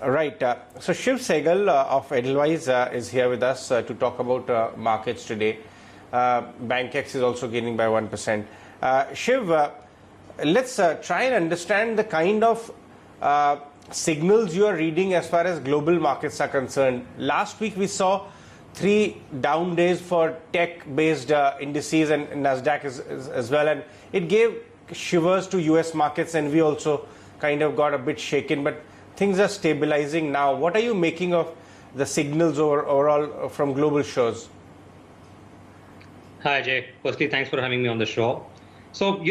Right. So Shiv Sehgal of Edelweiss is here with us to talk about markets today. BankX is also gaining by 1%. Shiv, let's try and understand the kind of signals you are reading as far as global markets are concerned. Last week we saw 3 down days for tech-based indices and Nasdaq as well, and it gave shivers to US markets, and we also kind of got a bit shaken, but things are stabilizing now. What are you making of the signals overall from global shows? Hi, Jay. Firstly, thanks for having me on the show. So,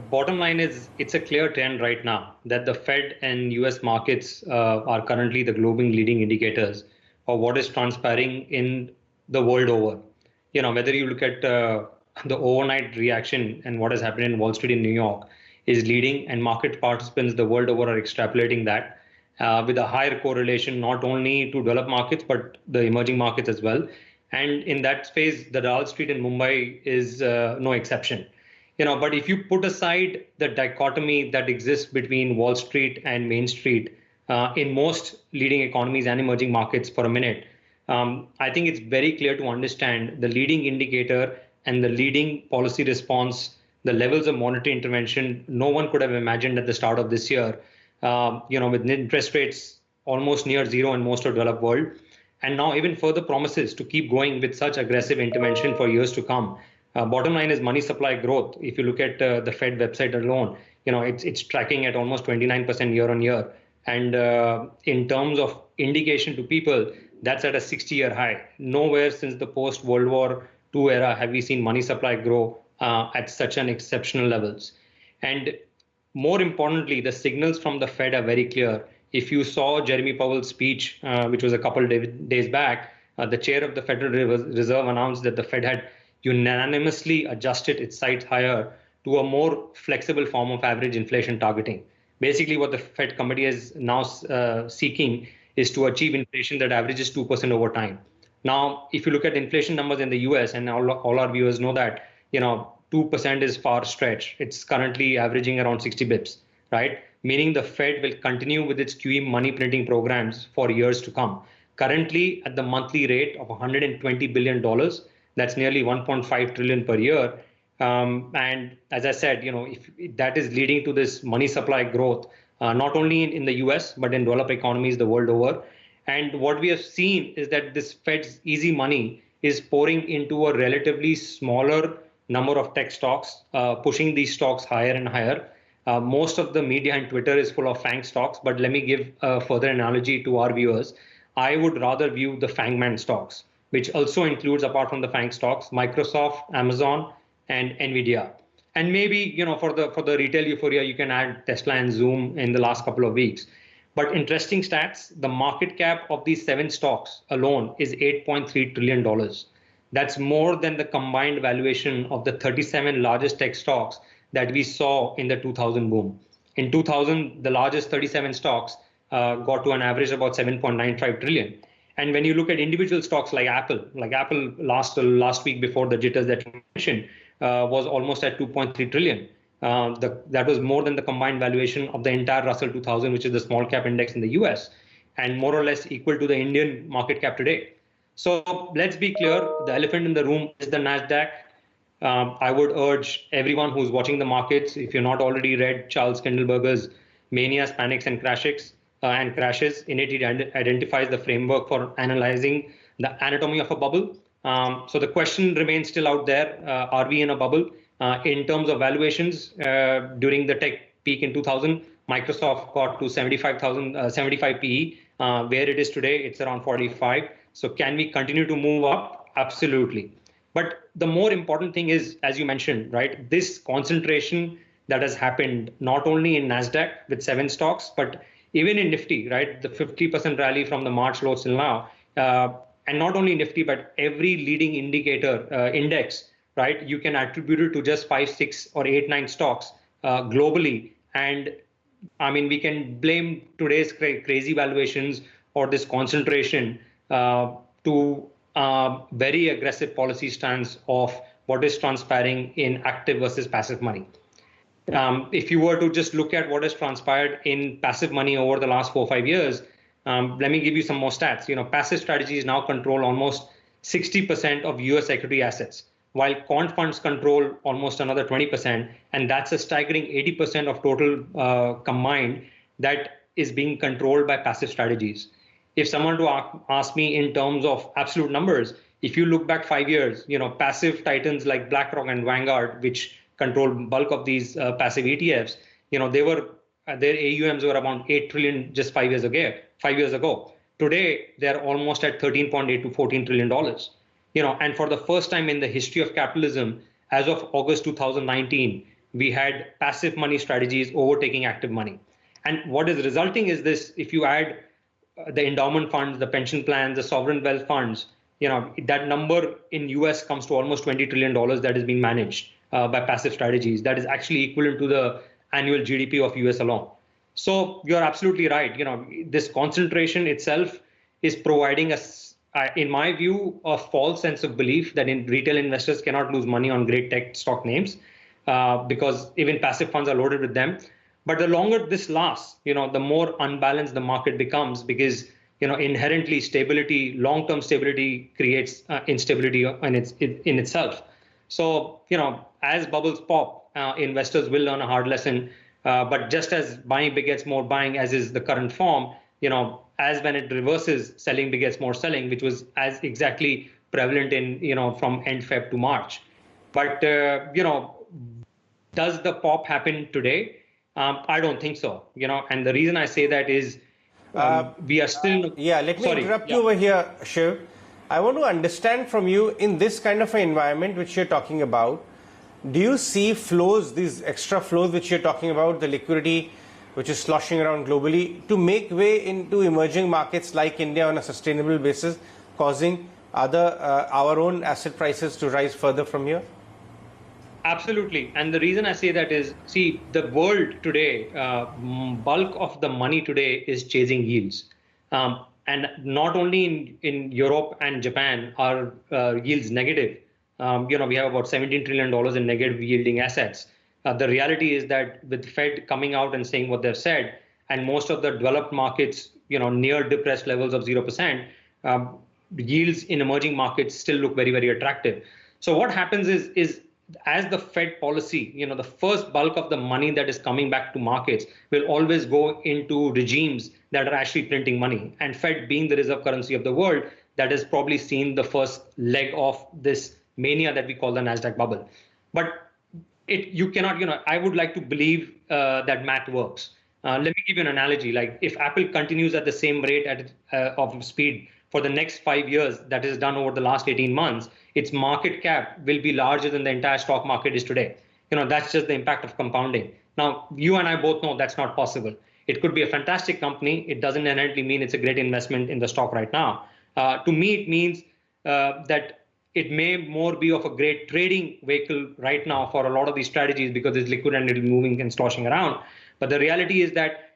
bottom line is it's a clear trend right now that the Fed and US markets are currently the global leading indicators of what is transpiring in the world over. Whether you look at the overnight reaction and what has happened in Wall Street in New York is leading, and market participants the world over are extrapolating that with a higher correlation not only to developed markets but the emerging markets as well. And in that space, the Wallstreet in Mumbai is no exception. But if you put aside the dichotomy that exists between Wall Street and Main Street in most leading economies and emerging markets for a minute, I think it's very clear to understand the leading indicator and the leading policy response, the levels of monetary intervention. No one could have imagined at the start of this year, with interest rates almost near zero in most of the developed world, and now even further promises to keep going with such aggressive intervention for years to come. Bottom line is money supply growth. If you look at the Fed website alone, it's tracking at almost 29% year on year. And in terms of indication to people, that's at a 60-year high. Nowhere since the post-World War II era have we seen money supply grow at such an exceptional levels. And more importantly, the signals from the Fed are very clear. If you saw Jeremy Powell's speech, which was a couple of days back, the chair of the Federal Reserve announced that the Fed had unanimously adjusted its sights higher to a more flexible form of average inflation targeting. Basically, what the Fed committee is now seeking is to achieve inflation that averages 2% over time. Now, if you look at inflation numbers in the US, and all our viewers know that, 2% is far stretched. It's currently averaging around 60 bips, right? Meaning the Fed will continue with its QE money printing programs for years to come. Currently, at the monthly rate of $120 billion, that's nearly 1.5 trillion per year. And as I said, if that is leading to this money supply growth, not only in the US, but in developed economies the world over. And what we have seen is that this Fed's easy money is pouring into a relatively smaller number of tech stocks, pushing these stocks higher and higher. Most of the media and Twitter is full of FANG stocks, but let me give a further analogy to our viewers. I would rather view the FANGman stocks, which also includes, apart from the FANG stocks, Microsoft, Amazon, and Nvidia. And maybe, for the retail euphoria, you can add Tesla and Zoom in the last couple of weeks. But interesting stats, the market cap of these 7 stocks alone is $8.3 trillion. That's more than the combined valuation of the 37 largest tech stocks that we saw in the 2000 boom. In 2000, the largest 37 stocks got to an average of about 7.95 trillion. And when you look at individual stocks like Apple last week before the jitters that you mentioned was almost at 2.3 trillion. That was more than the combined valuation of the entire Russell 2000, which is the small cap index in the US, and more or less equal to the Indian market cap today. So let's be clear, the elephant in the room is the Nasdaq. I would urge everyone who's watching the markets, if you're not already read Charles Kindleberger's Manias, Panics, and Crashes, in it he identifies the framework for analyzing the anatomy of a bubble. So the question remains still out there, are we in a bubble? In terms of valuations, during the tech peak in 2000, Microsoft got to 75 PE. Where it is today, it's around 45. So can we continue to move up? Absolutely. But the more important thing is, as you mentioned, right, this concentration that has happened not only in Nasdaq with 7 stocks, but even in Nifty, right, the 50% rally from the March lows till now, and not only Nifty, but every leading indicator index, right, you can attribute it to just 5, 6, or 8, 9 stocks globally. And I mean, we can blame today's crazy valuations or this concentration to very aggressive policy stance of what is transpiring in active versus passive money. If you were to just look at what has transpired in passive money over the last 4 or 5 years, Let me give you some more stats. Passive strategies now control almost 60% of US equity assets, while quant funds control almost another 20%, and that's a staggering 80% of total combined that is being controlled by passive strategies. If someone to ask me in terms of absolute numbers, if you look back 5 years, passive titans like BlackRock and Vanguard, which control bulk of these passive ETFs, they were their AUMs were around 8 trillion just 5 years ago. 5 years ago, today they're almost at 13.8 to 14 trillion dollars. And for the first time in the history of capitalism, as of August 2019, we had passive money strategies overtaking active money. And what is resulting is this: if you add the endowment funds, the pension plans, the sovereign wealth funds, that number in US comes to almost $20 trillion that is being managed by passive strategies. That is actually equivalent to the annual GDP of US alone. So you're absolutely right. This concentration itself is providing us, in my view, a false sense of belief that retail investors cannot lose money on great tech stock names because even passive funds are loaded with them. But the longer this lasts, the more unbalanced the market becomes because, inherently stability, long-term stability creates instability in itself. So, as bubbles pop, investors will learn a hard lesson. But just as buying begets more buying, as is the current form, as when it reverses, selling begets more selling, which was as exactly prevalent in, from end Feb to March. But, does the pop happen today? I don't think so, and the reason I say that is we are still... Yeah, let me interrupt you over here, Shiv. I want to understand from you, in this kind of an environment which you're talking about, do you see flows, these extra flows which you're talking about, the liquidity which is sloshing around globally, to make way into emerging markets like India on a sustainable basis, causing our own asset prices to rise further from here? Absolutely. And the reason I say that is, see, the world today, bulk of the money today is chasing yields. And not only in Europe and Japan are yields negative. We have about $17 trillion in negative yielding assets. The reality is that with Fed coming out and saying what they've said, and most of the developed markets, near depressed levels of 0%, yields in emerging markets still look very, very attractive. So what happens is as the Fed policy, the first bulk of the money that is coming back to markets will always go into regimes that are actually printing money. And Fed being the reserve currency of the world, that has probably seen the first leg of this mania that we call the NASDAQ bubble. But you cannot, I would like to believe that math works. Let me give you an analogy. Like if Apple continues at the same rate of speed for the next 5 years that is done over the last 18 months, its market cap will be larger than the entire stock market is today. That's just the impact of compounding. Now, you and I both know that's not possible. It could be a fantastic company. It doesn't inherently mean it's a great investment in the stock right now. To me, it means that it may more be of a great trading vehicle right now for a lot of these strategies because it's liquid and it's moving and sloshing around. But the reality is that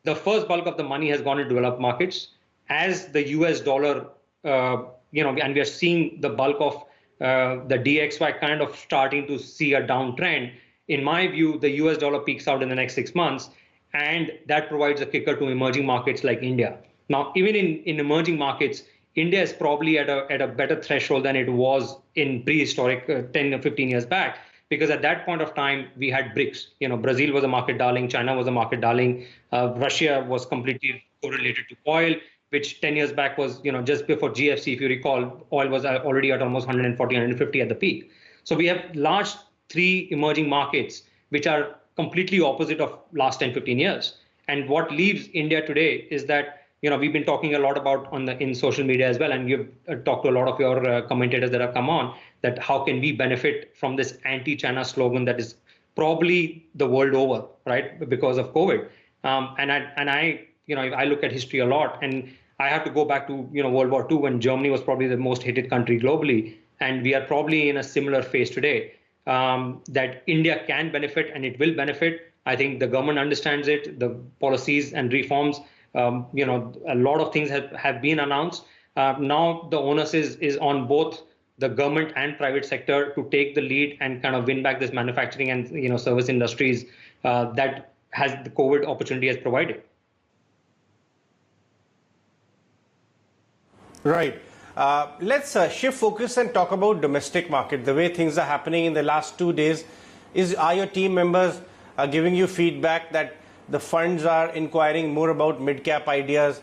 the first bulk of the money has gone into developed markets. As the US dollar, and we are seeing the bulk of the DXY kind of starting to see a downtrend. In my view, the US dollar peaks out in the next 6 months, and that provides a kicker to emerging markets like India. Now, even in emerging markets, India is probably at a better threshold than it was in prehistoric 10 or 15 years back, because at that point of time, we had BRICS. Brazil was a market darling, China was a market darling, Russia was completely correlated to oil, which 10 years back was, just before GFC, if you recall, oil was already at almost 140, 150 at the peak. So we have large 3 emerging markets, which are completely opposite of last 10, 15 years. And what leaves India today is that, we've been talking a lot about in social media as well, and you've talked to a lot of your commentators that have come on, that how can we benefit from this anti-China slogan that is probably the world over, right, because of COVID. I look at history a lot, and I have to go back to World War II, when Germany was probably the most hated country globally, and we are probably in a similar phase today. That India can benefit and it will benefit. I think the government understands it. The policies and reforms, a lot of things have been announced. Now the onus is on both the government and private sector to take the lead and kind of win back this manufacturing and service industries that has the COVID opportunity has provided. Right. Let's shift focus and talk about domestic market. The way things are happening in the last 2 days, are your team members giving you feedback that the funds are inquiring more about mid-cap ideas?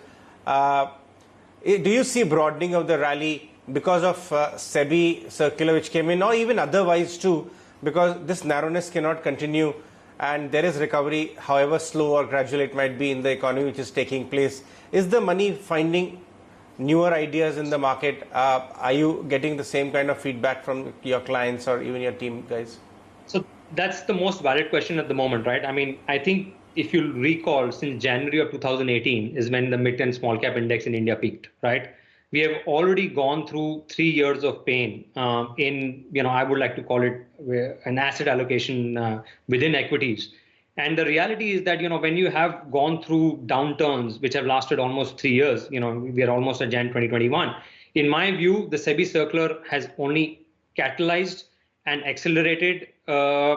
Do you see broadening of the rally because of SEBI circular which came in, or even otherwise too, because this narrowness cannot continue and there is recovery, however slow or gradual it might be in the economy which is taking place? Is the money finding newer ideas in the market? Are you getting the same kind of feedback from your clients or even your team guys? So that's the most valid question at the moment, right? I mean, I think if you recall, since January of 2018 is when the mid and small cap index in India peaked, right? We have already gone through 3 years of pain in, I would like to call it an asset allocation within equities. And the reality is that, when you have gone through downturns, which have lasted almost 3 years, we are almost at Jan 2021. In my view, the SEBI circular has only catalyzed and accelerated an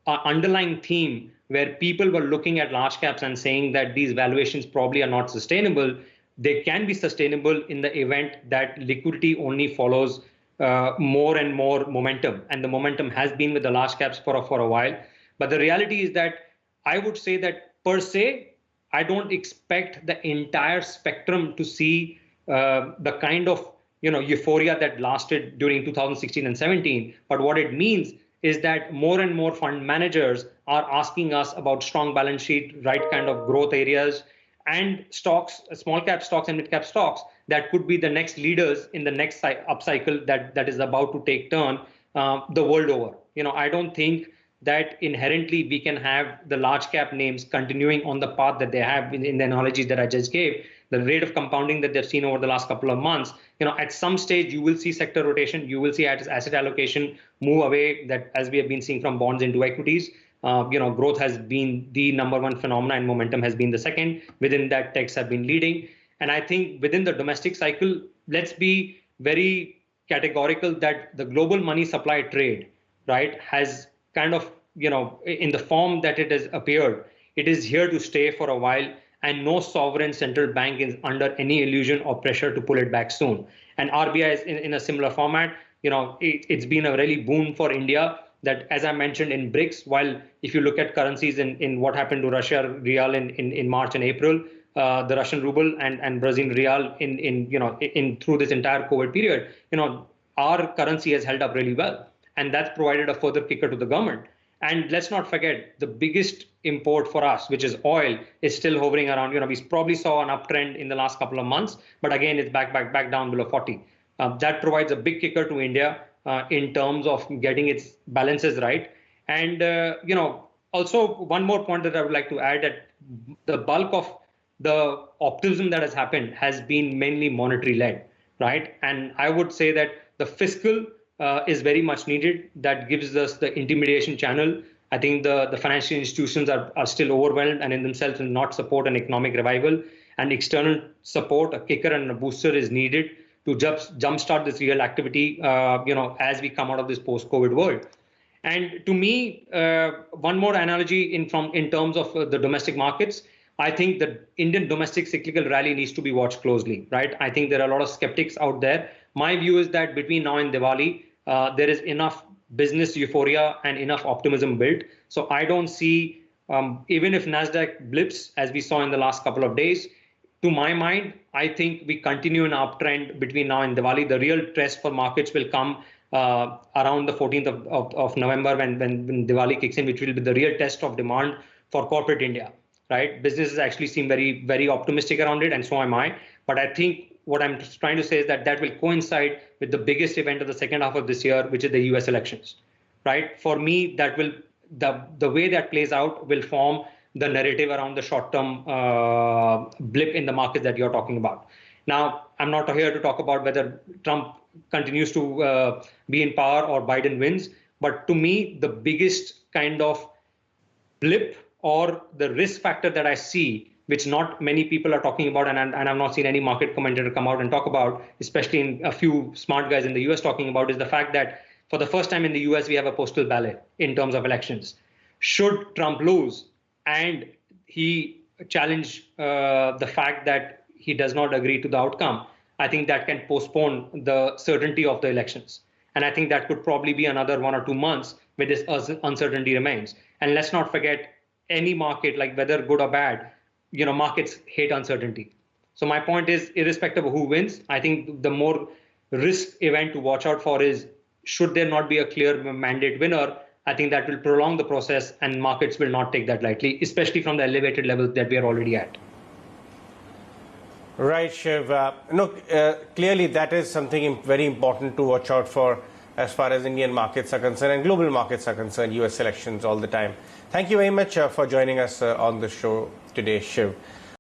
underlying theme where people were looking at large caps and saying that these valuations probably are not sustainable. They can be sustainable in the event that liquidity only follows more and more momentum. And the momentum has been with the large caps for a while. But the reality is that I would say that per se, I don't expect the entire spectrum to see the kind of euphoria that lasted during 2016 and 17. But what it means is that more and more fund managers are asking us about strong balance sheet, right kind of growth areas, and stocks, small cap stocks and mid cap stocks that could be the next leaders in the next upcycle that is about to take turn the world over. I don't think that inherently we can have the large cap names continuing on the path that they have in the analogies that I just gave. The rate of compounding that they've seen over the last couple of months, at some stage you will see sector rotation, you will see asset allocation move away, that as we have been seeing from bonds into equities. Growth has been the number one phenomena and momentum has been the second. Within that, techs have been leading. And I think within the domestic cycle, let's be very categorical that the global money supply trade, right, has kind of, in the form that it has appeared, it is here to stay for a while, and no sovereign central bank is under any illusion or pressure to pull it back soon. And RBI is in a similar format. It's been a really boon for India that, as I mentioned in BRICS, while if you look at currencies in what happened to Russia real in March and April, the Russian ruble and Brazilian real in through this entire COVID period, our currency has held up really well. And that's provided a further kicker to the government. And let's not forget, the biggest import for us, which is oil, is still hovering around. We probably saw an uptrend in the last couple of months, but again, it's back down below 40. That provides a big kicker to India in terms of getting its balances right. And, also one more point that I would like to add, that the bulk of the optimism that has happened has been mainly monetary led, right? And I would say that the fiscal is very much needed. That gives us the intermediation channel. I think the financial institutions are still overwhelmed and in themselves will not support an economic revival. And external support, a kicker and a booster, is needed to jumpstart this real activity, as we come out of this post-COVID world. And to me, one more analogy in terms of the domestic markets, I think the Indian domestic cyclical rally needs to be watched closely, right? I think there are a lot of skeptics out there. My view is that between now and Diwali, there is enough business euphoria and enough optimism built. So I don't see, even if NASDAQ blips, as we saw in the last couple of days, to my mind, I think we continue an uptrend between now and Diwali. The real test for markets will come around the 14th of November when Diwali kicks in, which will be the real test of demand for corporate India, right? Businesses actually seem very, very optimistic around it, and so am I. But I think what I'm trying to say is that will coincide with the biggest event of the second half of this year, which is the US elections, right? For me, that will, the way that plays out will form the narrative around the short-term blip in the market that you're talking about. Now, I'm not here to talk about whether Trump continues to be in power or Biden wins, but to me, the biggest kind of blip or the risk factor that I see, which not many people are talking about, and I've not seen any market commentator come out and talk about, especially in a few smart guys in the US talking about, is the fact that for the first time in the US, we have a postal ballot in terms of elections. Should Trump lose and he challenge the fact that he does not agree to the outcome, I think that can postpone the certainty of the elections. And I think that could probably be another 1 or 2 months where this uncertainty remains. And let's not forget, any market, like whether good or bad, markets hate uncertainty. So my point is, irrespective of who wins, I think the more risk event to watch out for is, should there not be a clear mandate winner, I think that will prolong the process and markets will not take that lightly, especially from the elevated levels that we are already at. Right, Shiv. Clearly that is something very important to watch out for as far as Indian markets are concerned and global markets are concerned, US elections all the time. Thank you very much for joining us on the show today, Shiv.